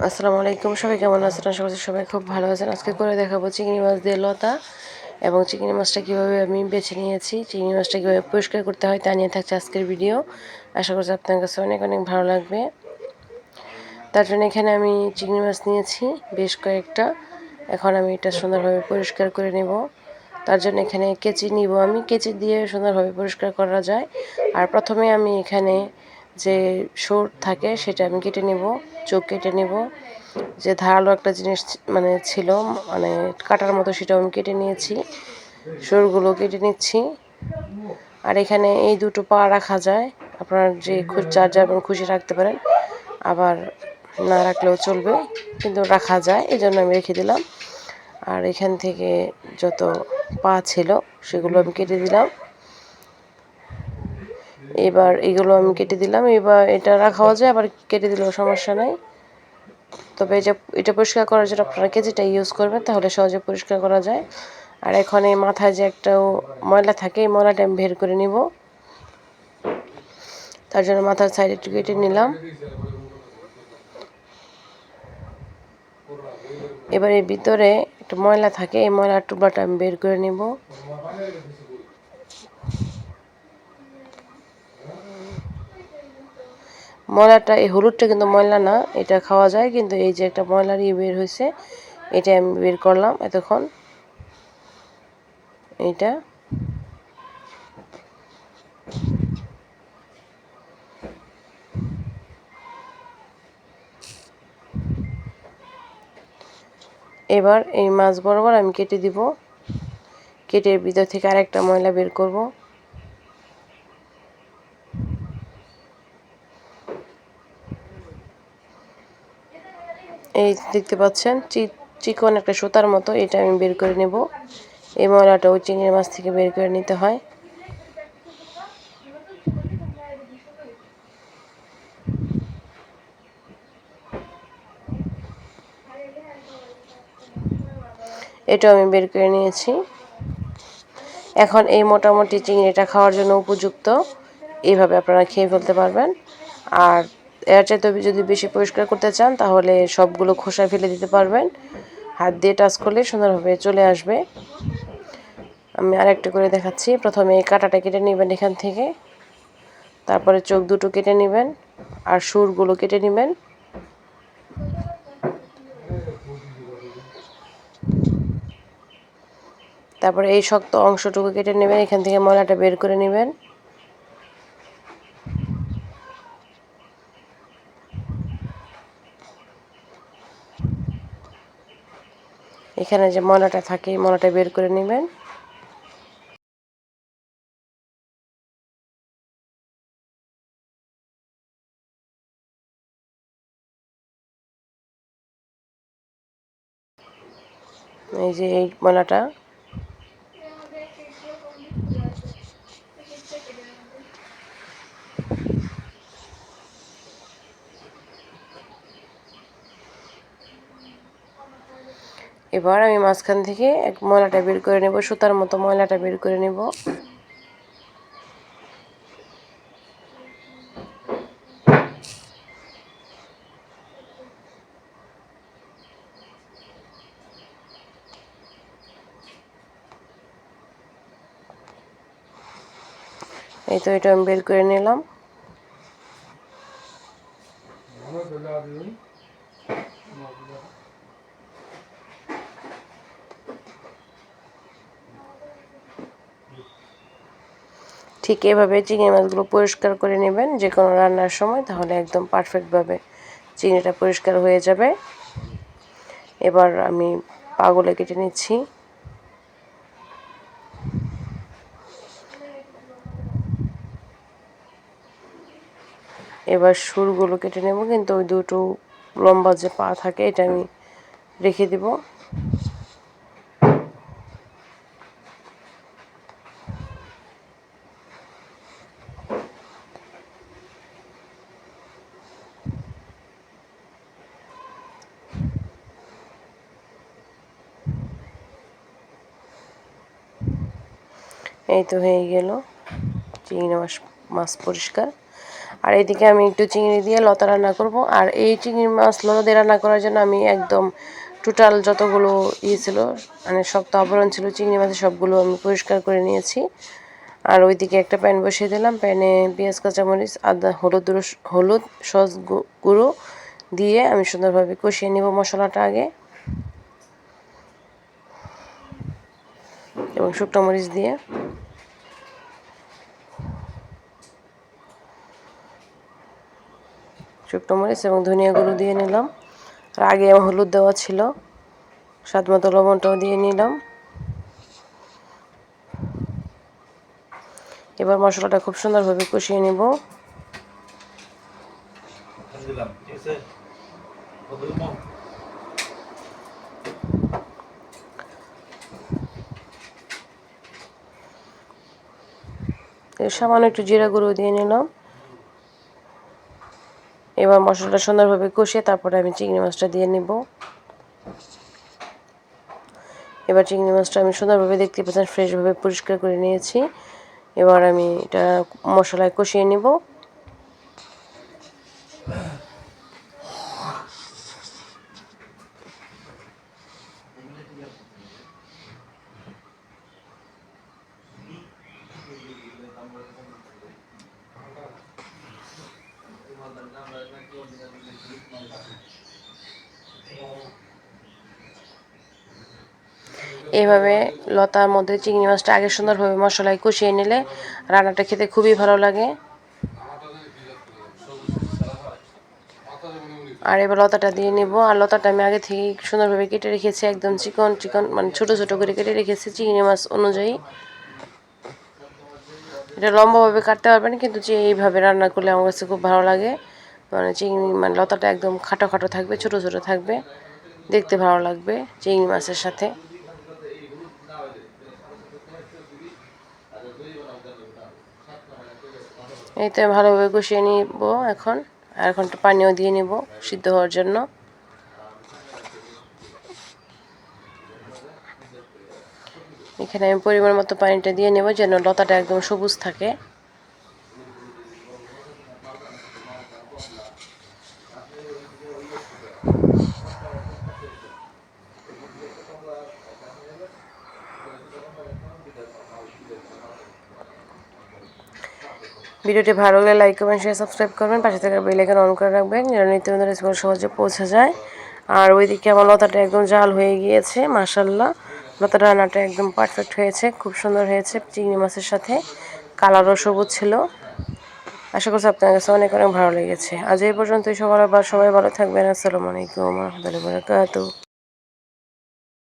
আসসালামু আলাইকুম, সবাই কেমন আছেন? আশা করছি সবাই খুব ভালো আছেন। আজকে করে দেখাবো চিংড়ি মাছ দিয়ে লতা, এবং চিংড়ি মাছটা কীভাবে আমি বেছে নিয়েছি, চিংড়ি মাছটা কীভাবে পরিষ্কার করতে হয় তা নিয়ে থাকছে আজকের ভিডিও। আশা করছি আপনার কাছে অনেক অনেক ভালো লাগবে। তার জন্য এখানে আমি চিংড়ি মাছ নিয়েছি বেশ কয়েকটা। এখন আমি এটা সুন্দরভাবে পরিষ্কার করে নেব। তার জন্য এখানে কেচি নিব, আমি কেচি দিয়ে সুন্দরভাবে পরিষ্কার করা যায়। আর প্রথমে আমি এখানে যে সুর থাকে সেটা আমি কেটে নেব, চোখ কেটে নেব। যে ধারালো একটা জিনিস মানে ছিল, মানে কাটার মতো, সেটাও আমি কেটে নিয়েছি। সুরগুলো কেটে নিচ্ছি। আর এখানে এই দুটো পা রাখা যায়, আপনার যে যার যেমন খুশি রাখতে পারেন, আবার না রাখলেও চলবে, কিন্তু রাখা যায়, এই জন্য আমি রেখে দিলাম। আর এখান থেকে যত পা ছিল সেগুলো আমি কেটে দিলাম। এবার এগুলো আমি কেটে দিলাম। এবার এটা রাখাও যায়, আবার কেটে দিলেও সমস্যা নাই। তবে এটা পরিষ্কার করার জন্য আপনারা কেজিটা ইউজ করবেন, তাহলে সহজে পরিষ্কার করা যায়। আর এখন এই মাথায় যে একটা ময়লা থাকে, এই ময়লাটা আমি বের করে নিব। তার জন্য মাথার সাইড একটু কেটে নিলাম। এবার এর ভিতরে একটা ময়লা থাকে, এই ময়লার টুকরাটা আমি বের করে নিব। ময়লাটা, এই হলুদটা কিন্তু ময়লা না, এটা খাওয়া যায়, কিন্তু এই যে একটা ময়লার বের হয়েছে, এটা আমি বের করলাম এতক্ষণ। এইটা এবার এই মাছ বরাবর আমি কেটে দিব। কেটে এর ভিতর থেকে আরেকটা ময়লা বের করব। এই দেখতে পাচ্ছেন চিকন একটা সুতার মতো, এটা আমি বের করে নেব। এই ময়লাটা ওই চিংড়ি মাছ থেকে বের করে নিতে হয়। এটা আমি বের করে নিয়েছি। এখন এই মোটামুটি চিংড়িটা খাওয়ার জন্য উপযুক্ত, এইভাবে আপনারা খেয়ে ফেলতে পারবেন। আর এর চাইতে যদি বেশি পরিষ্কার করতে চান, তাহলে সবগুলো খোসা ফেলে দিতে পারবেন। হাত দিয়ে টাচ করলে সুন্দরভাবে চলে আসবে। আমি আরেকটা করে দেখাচ্ছি। প্রথমে এই কাঁটাটা কেটে নেবেন এখান থেকে, তারপরে চোখ দুটো কেটে নেবেন, আর সুরগুলো কেটে নেবেন। তারপরে এই শক্ত অংশটুকু কেটে নেবেন, এখান থেকে ময়লাটা বের করে নেবেন। এখানে যে ময়লাটা থাকে, এই ময়লাটা বের করে নেবেন। এই যে এই ময়লাটা, এবার আমি মাঝখান থেকে এক ময়লাটা বের করে নেব, সুতার মতো ময়লাটা বের করে নেব। এই তো এটা আমি বের করে নিলাম। ঠিক এভাবে চিংড়ি মাছগুলো পরিষ্কার করে নেবেন যে কোনো রান্নার সময়, তাহলে একদম পারফেক্টভাবে চিংড়িটা পরিষ্কার হয়ে যাবে। এবার আমি পাগুলো কেটে নিচ্ছি। এবার সুরগুলো কেটে নেব, কিন্তু ওই দুটো লম্বা যে পা থাকে এটা আমি রেখে দিব। এই তো হয়ে গেল চিংড়ি মাছ পরিষ্কার। আর এদিকে আমি একটু চিংড়ি দিয়ে লতা রান্না করব। আর এই চিংড়ি মাছ লতা দিয়ে রান্না করার জন্য আমি একদম টোটাল যতগুলো ছিল মানে শক্ত আবরণ ছিল চিংড়ি মাছের সবগুলো আমি পরিষ্কার করে নিয়েছি। আর ওইদিকে একটা প্যান বসিয়ে দিলাম, প্যানে পেঁয়াজ কাঁচামরিচ আদা হলুদ সস গুঁড়ো দিয়ে আমি সুন্দরভাবে কষিয়ে নিব মশলাটা আগে, এবং শুকনো মরিচ দিয়ে শুকনো মরিচ এবং ধনিয়া গুঁড়ো দিয়ে নিলাম। আর আগে আমার হলুদ দেওয়া ছিল, স্বাদ মতো লবণটাও দিয়ে নিলাম। এবার মশলাটা খুব সুন্দরভাবে কষিয়ে নিব। সামান্য একটু জিরা গুঁড়ো দিয়ে নিলাম। এবার মশলাটা সুন্দরভাবে কষিয়ে তারপরে আমি চিংড়ি মাছটা দিয়ে নিব। এবার চিংড়ি মাছটা আমি সুন্দরভাবে দেখতে পাচ্ছেন ফ্রেশভাবে পরিষ্কার করে নিয়েছি। এবার আমি এটা মশলায় কষিয়ে নিব। এইভাবে লতার মধ্যে চিংড়ি মাছটা আগে সুন্দরভাবে মশলায় কষিয়ে নিলে রান্নাটা খেতে খুবই ভালো লাগে। আর এবার লতাটা দিয়ে নেব। আর লতাটা আমি আগে থেকে সুন্দরভাবে কেটে রেখেছি, একদম চিকন চিকন মানে ছোট ছোট করে কেটে রেখেছি চিংড়ি মাছ অনুযায়ী। এটা লম্বাভাবে কাটতে পারবেন, কিন্তু যে এইভাবে রান্না করলে আমার কাছে খুব ভালো লাগে। মানে চিংড়ি মানে লতাটা একদম খাটো খাটো থাকবে, ছোট ছোট থাকবে, দেখতে ভালো লাগবে চিংড়ি মাছের সাথে। এই তো ভালোভাবে কষিয়ে নিব এখন। আর এখন একটু পানিও দিয়ে নিব সিদ্ধ হওয়ার জন্য। এখানে আমি পরিমাণ মতো পানিটা দিয়ে নেব যেন লতাটা একদম সবুজ থাকে। ভিডিওটি ভালো লাগলে লাইক কমেন্ট শেয়ার সাবস্ক্রাইব করবেন, পাশে থাকা বেল আইকন অন করে রাখবেন যেন নিত্য নতুন রেসিপি সহজে পৌঁছে যায়। আর ওইদিকে আমার লতাটা একদম জাল হয়ে গিয়েছে, মাশাআল্লাহ লতাটা রান্নাটা একদম পারফেক্ট হয়েছে, খুব সুন্দর হয়েছে চিংড়ি মাছের সাথে, কালারও সবুজ ছিল। আশা করছি আপনার কাছে অনেক অনেক ভালো লেগেছে। আজ এই পর্যন্তই, সবাই ভালো থাকবেন। আসসালামু আলাইকুম ওয়া রাহমাতুল্লাহি ওয়া বারাকাতুহু।